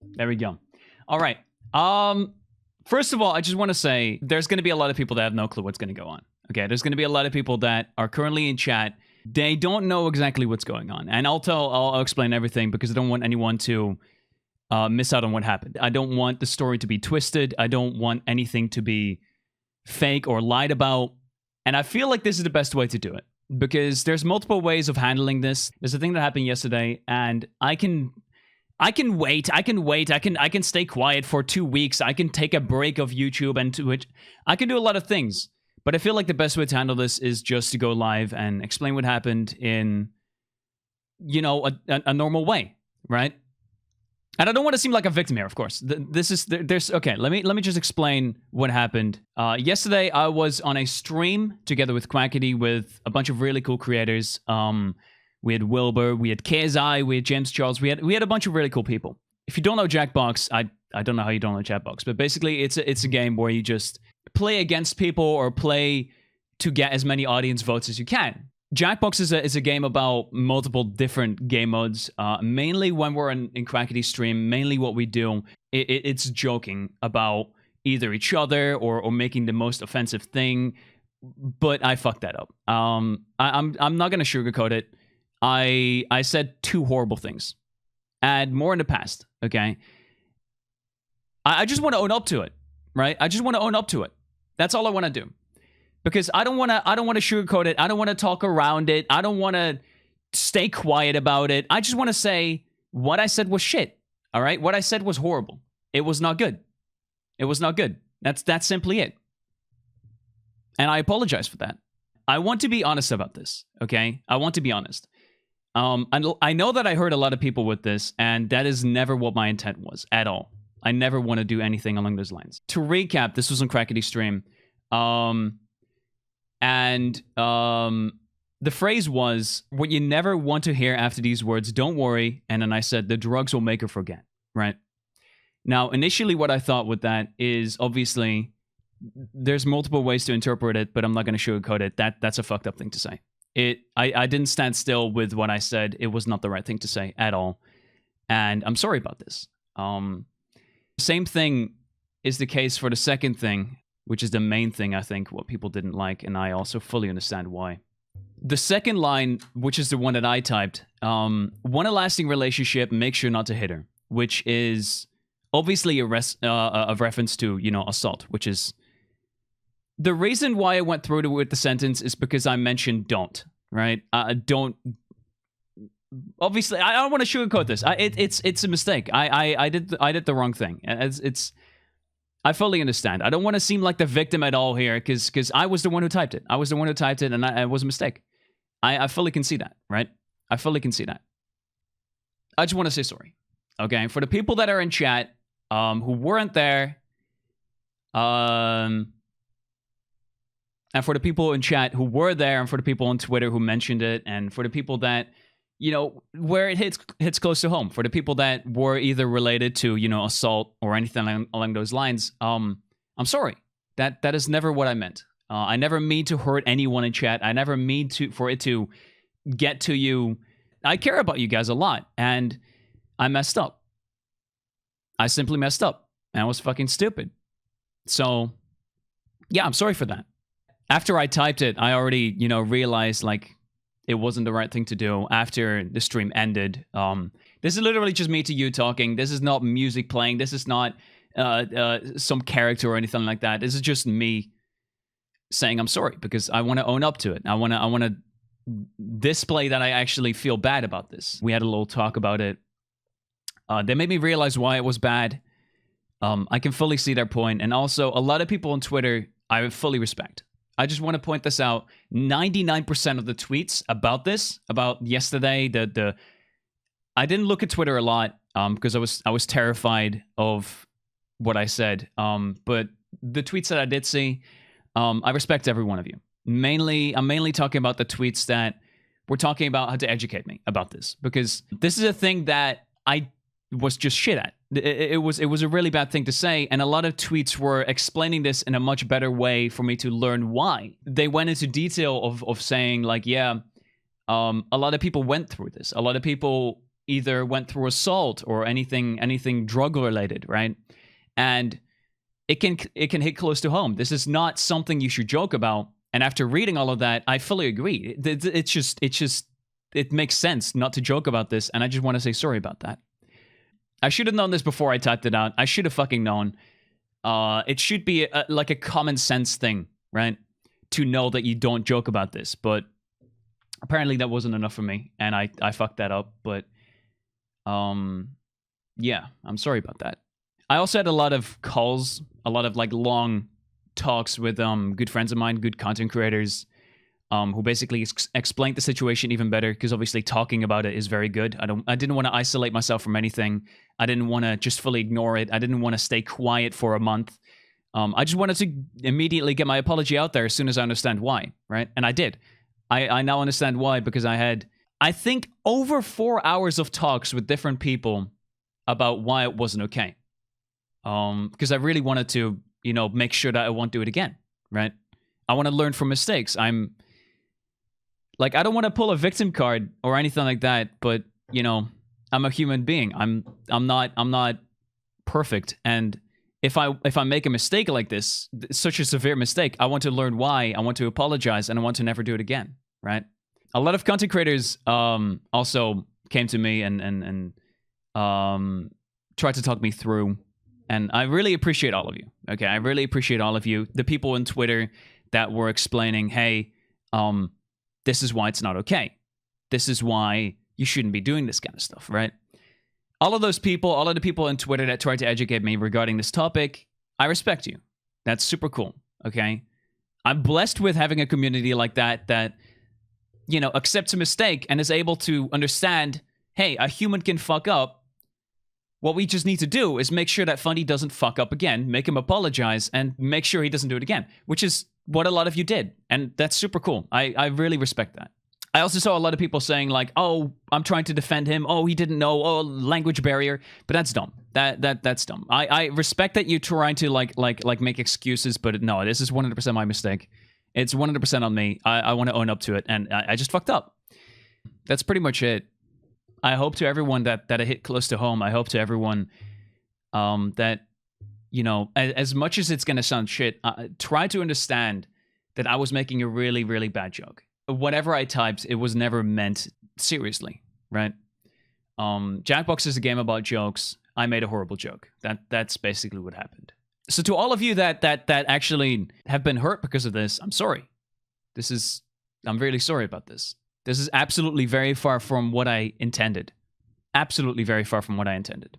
There we go. All right. First of all, I just want to say there's going to be a lot of people that have no clue what's going to go on. Okay, there's going to be a lot of people that are currently in chat. They don't know exactly what's going on, and I'll explain everything because I don't want anyone to miss out on what happened. I don't want the story to be twisted. I don't want anything to be fake or lied about. And I feel like this is the best way to do it because there's multiple ways of handling this. There's a thing that happened yesterday, and I can wait. I can stay quiet for 2 weeks. I can take a break of YouTube and Twitch. I can do a lot of things. But I feel like the best way to handle this is just to go live and explain what happened in, a normal way, right? And I don't want to seem like a victim here, of course. Okay, let me just explain what happened. Yesterday, I was on a stream together with Quackity with a bunch of really cool creators. We had Wilbur, we had KSI, we had James Charles, we had a bunch of really cool people. If you don't know Jackbox, I don't know how you don't know Jackbox, but basically it's a game where you just play against people or play to get as many audience votes as you can. Jackbox is a game about multiple different game modes. Mainly when we're in Quackity's stream, mainly what we do, it's joking about either each other or making the most offensive thing. But I fucked that up. I'm not gonna sugarcoat it. I said 2 horrible things, and more in the past. Okay, I just want to own up to it, right? I just want to own up to it. That's all I want to do, because I don't want to sugarcoat it. I don't want to talk around it. I don't want to stay quiet about it. I just want to say what I said was shit. All right, what I said was horrible. It was not good. It was not good. That's simply it. And I apologize for that. I want to be honest about this. Okay, I want to be honest. I know that I hurt a lot of people with this, and that is never what my intent was at all. I never want to do anything along those lines. To recap, this was on Quackity's stream. The phrase was, what you never want to hear after these words, don't worry. And then I said, the drugs will make her forget, right? Now, initially what I thought with that is, obviously, there's multiple ways to interpret it, but I'm not going to sugarcoat it. That's a fucked up thing to say. I didn't stand still with what I said. It was not the right thing to say at all. And I'm sorry about this. Same thing is the case for the second thing, which is the main thing, I think, what people didn't like, and I also fully understand why. The second line, which is the one that I typed, want a lasting relationship, make sure not to hit her, which is obviously a reference to, assault, which is... The reason why I went through with the sentence is because I mentioned don't, right? Don't... Obviously, I don't want to sugarcoat this. It's a mistake. I did the wrong thing. I fully understand. I don't want to seem like the victim at all here, because I was the one who typed it. I was the one who typed it, and it was a mistake. I fully can see that, right? I fully can see that. I just want to say sorry. Okay? For the people that are in chat, who weren't there, and for the people in chat who were there, and for the people on Twitter who mentioned it, and for the people that, where it hits close to home, for the people that were either related to, assault or anything along those lines, I'm sorry. That is never what I meant. I never mean to hurt anyone in chat. I never mean for it to get to you. I care about you guys a lot, and I messed up. I simply messed up, and I was fucking stupid. So, yeah, I'm sorry for that. After I typed it, I already, realized, like, it wasn't the right thing to do after the stream ended. This is literally just me to you talking. This is not music playing. This is not some character or anything like that. This is just me saying I'm sorry, because I want to own up to it. I want to display that I actually feel bad about this. We had a little talk about it. They made me realize why it was bad. I can fully see their point. And also, a lot of people on Twitter, I fully respect. I just want to point this out. 99% of the tweets about this, about yesterday, I didn't look at Twitter a lot because I was terrified of what I said. But the tweets that I did see, I respect every one of you. I'm mainly talking about the tweets that were talking about how to educate me about this, because this is a thing that I was just shit at. It was a really bad thing to say, and a lot of tweets were explaining this in a much better way for me to learn why. They went into detail of saying, like, yeah, a lot of people went through this. A lot of people, either went through assault or anything drug related, right? And it can hit close to home. This is not something you should joke about. And after reading all of that, I fully agree. It makes sense not to joke about this, and I just want to say sorry about that. I should have known this before I typed it out. I should have fucking known. It should be like a common sense thing, right? To know that you don't joke about this, but apparently that wasn't enough for me, and I fucked that up. But yeah, I'm sorry about that. I also had a lot of calls, a lot of like long talks with good friends of mine, good content creators, who basically explained the situation even better, because obviously talking about it is very good. I didn't want to isolate myself from anything. I didn't want to just fully ignore it. I didn't want to stay quiet for a month. I just wanted to immediately get my apology out there as soon as I understand why, right? And I did. I now understand why, because I had, I think, over 4 hours of talks with different people about why it wasn't okay. Because I really wanted to, you know, make sure that I won't do it again, right? I want to learn from mistakes. I'm like, I don't want to pull a victim card or anything like that, but you know, I'm a human being. I'm not perfect, and if I make a mistake like this, such a severe mistake, I want to learn why. I want to apologize, and I want to never do it again, right? A lot of content creators also came to me and tried to talk me through. And I really appreciate all of you. Okay, I really appreciate all of you. The people on Twitter that were explaining, hey, this is why it's not okay. This is why you shouldn't be doing this kind of stuff, right? All of those people, all of the people on Twitter that tried to educate me regarding this topic, I respect you. That's super cool, okay? I'm blessed with having a community like that, you know, accepts a mistake and is able to understand, hey, a human can fuck up. What we just need to do is make sure that Fundy doesn't fuck up again, make him apologize, and make sure he doesn't do it again, which is what a lot of you did. And that's super cool. I really respect that. I also saw a lot of people saying like, oh, I'm trying to defend him. Oh, he didn't know. Oh, language barrier. But that's dumb. That's dumb. I respect that you're trying to like make excuses, but no, this is 100% my mistake. It's 100% on me. I want to own up to it, and I just fucked up. That's pretty much it. I hope to everyone that it hit close to home. I hope to everyone that, you know, as much as it's going to sound shit, try to understand that I was making a really, really bad joke. Whatever I typed, it was never meant seriously, right? Jackbox is a game about jokes. I made a horrible joke. That's basically what happened. So to all of you that actually have been hurt because of this, I'm sorry. I'm really sorry about this. This is absolutely very far from what I intended. Absolutely very far from what I intended.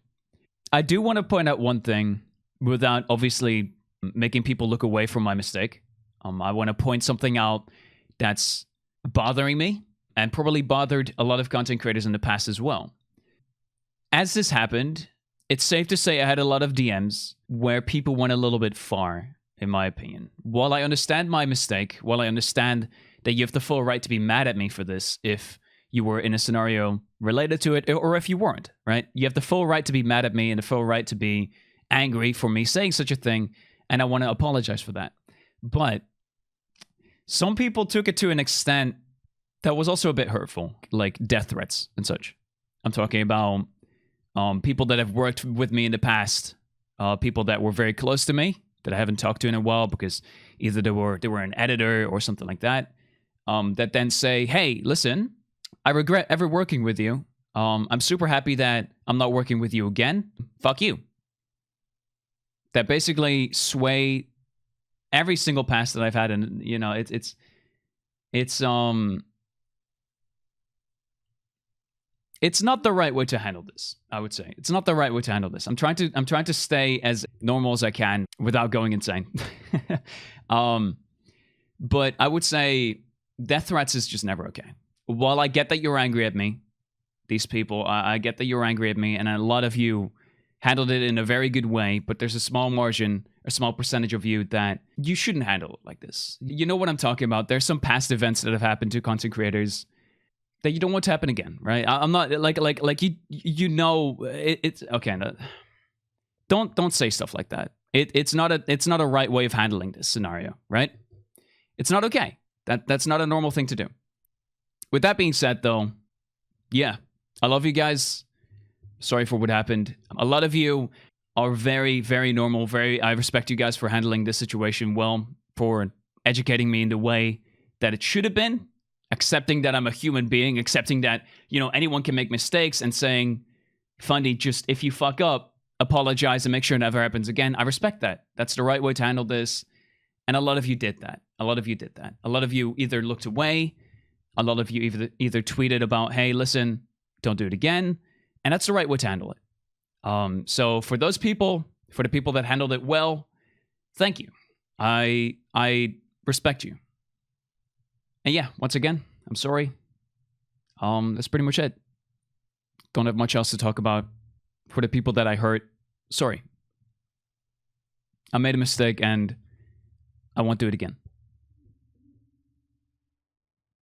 I do want to point out one thing without obviously making people look away from my mistake. I want to point something out that's bothering me and probably bothered a lot of content creators in the past as well. As this happened, it's safe to say I had a lot of DMs where people went a little bit far, in my opinion. While I understand my mistake, while I understand that you have the full right to be mad at me for this if you were in a scenario related to it, or if you weren't, right? You have the full right to be mad at me and the full right to be angry for me saying such a thing, and I want to apologize for that. But some people took it to an extent that was also a bit hurtful, like death threats and such. I'm talking about people that have worked with me in the past, people that were very close to me, that I haven't talked to in a while because either they were an editor or something like that, that then say, hey, listen, I regret ever working with you. I'm super happy that I'm not working with you again. Fuck you. That basically sway every single pass that I've had, and you know, it's not the right way to handle this. I would say it's not the right way to handle this. I'm trying to stay as normal as I can without going insane. But I would say death threats is just never okay. While I get that you're angry at me, these people, I get that you're angry at me, and a lot of you handled it in a very good way, but there's a small margin, a small percentage of you that you shouldn't handle it like this. You know what I'm talking about. There's some past events that have happened to content creators that you don't want to happen again, right? I'm not like you know it's okay. No, don't say stuff like that. It's not a right way of handling this scenario, right? It's not okay. That's not a normal thing to do. With that being said, though, yeah, I love you guys. Sorry for what happened. A lot of you are very, very normal. I respect you guys for handling this situation well, for educating me in the way that it should have been, accepting that I'm a human being, accepting that, anyone can make mistakes, and saying, Fundy, just if you fuck up, apologize and make sure it never happens again. I respect that. That's the right way to handle this. And a lot of you did that. A lot of you either looked away. A lot of you either tweeted about, hey, listen, don't do it again. And that's the right way to handle it. So for those people, for the people that handled it well, thank you. I respect you. And yeah, once again, I'm sorry. That's pretty much it. Don't have much else to talk about. For the people that I hurt, sorry. I made a mistake and I won't do it again.